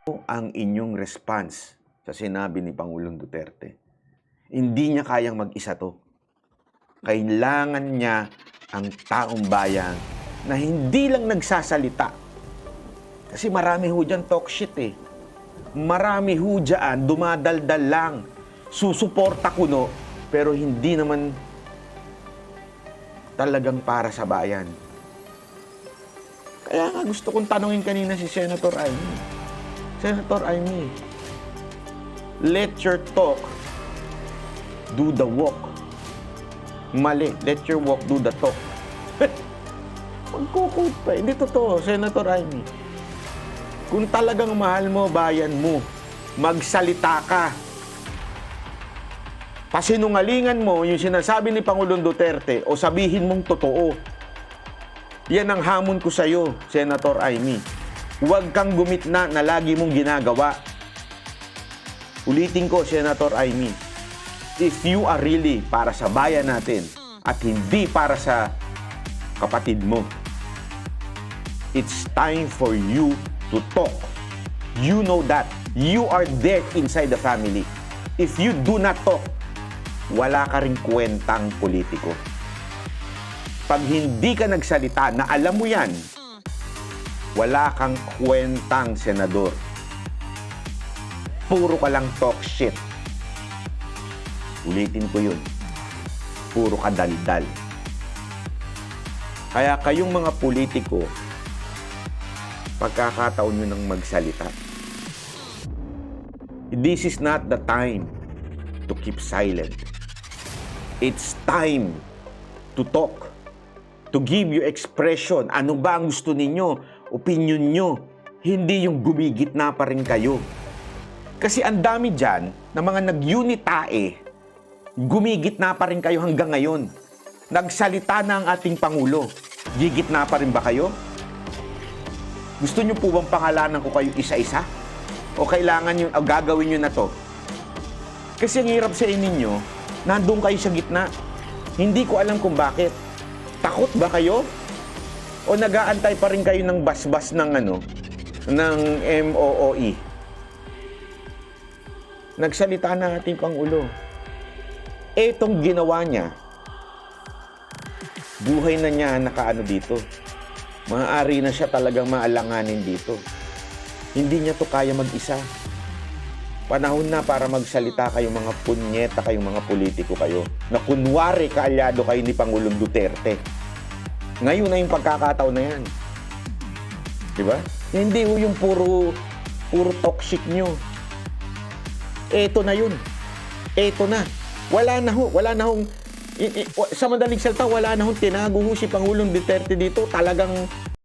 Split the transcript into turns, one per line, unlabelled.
ang inyong response sa sinabi ni Pangulong Duterte? Hindi niya kayang mag-isa to. Kailangan niya ang taong bayan na hindi lang nagsasalita. Kasi marami ho dyan talk shit eh. Marami ho dyan dumadaldal lang. Susuporta kuno, pero hindi naman talagang para sa bayan. Kaya nga gusto kong tanungin kanina si Senator Amy. Senator Amy, let your talk do the walk. Mali, let your walk do the talk. Magkukot pa. Hindi totoo, Senator Amy. Kung talagang mahal mo bayan mo, magsalita ka. Pasinungalingan mo yung sinasabi ni Pangulong Duterte o sabihin mong totoo. Yan ang hamon ko sa'yo, Senator Amy. Huwag kang gumitna na lagi mong ginagawa. Ulitin ko, Senator Amy. If you are really para sa bayan natin at hindi para sa kapatid mo, it's time for you to talk. You know that. You are there inside the family. If you do not talk, wala ka ring kwentang politiko. Pag hindi ka nagsalita na alam mo yan, wala kang kwentang senador. Puro ka lang talk shit. Ulitin ko yun. Puro ka daldal. Kaya kayong mga politiko, pagkakataon nyo nang magsalita. This is not the time to keep silent. It's time to talk, to give your expression. Ano ba ang gusto ninyo? Opinion nyo. Hindi yung gumigitna pa rin kayo. Kasi ang dami dyan na mga nag-unitae, gumigitna pa rin kayo hanggang ngayon. Nagsalita na ang ating Pangulo. Gigitna pa rin ba kayo? Gusto nyo po bang pangalanan ko kayo isa-isa? O kailangan nyo, gagawin nyo na to? Kasi ang hirap sa inyo, nandun kayo sa gitna. Hindi ko alam kung bakit. Takot ba kayo? O nag-aantay pa rin kayo ng basbas ng ng MOOE? Nagsalita na ating Pangulo. Etong ginawa niya, buhay na niya nakaano dito. Maaari na siya talagang maalanganin dito. Hindi niya to kaya mag-isa. Panahon na para magsalita kayong mga punyeta, kayong mga politiko kayo, na kunwari kaalyado kayo ni Pangulong Duterte. Ngayon na yung pagkakataon na yan. Diba? Hindi yung puro toxic nyo. Eto na yun. Eto na. Wala na hong, sa madaling salita, wala na hong tinago si Pangulong Duterte dito. Talagang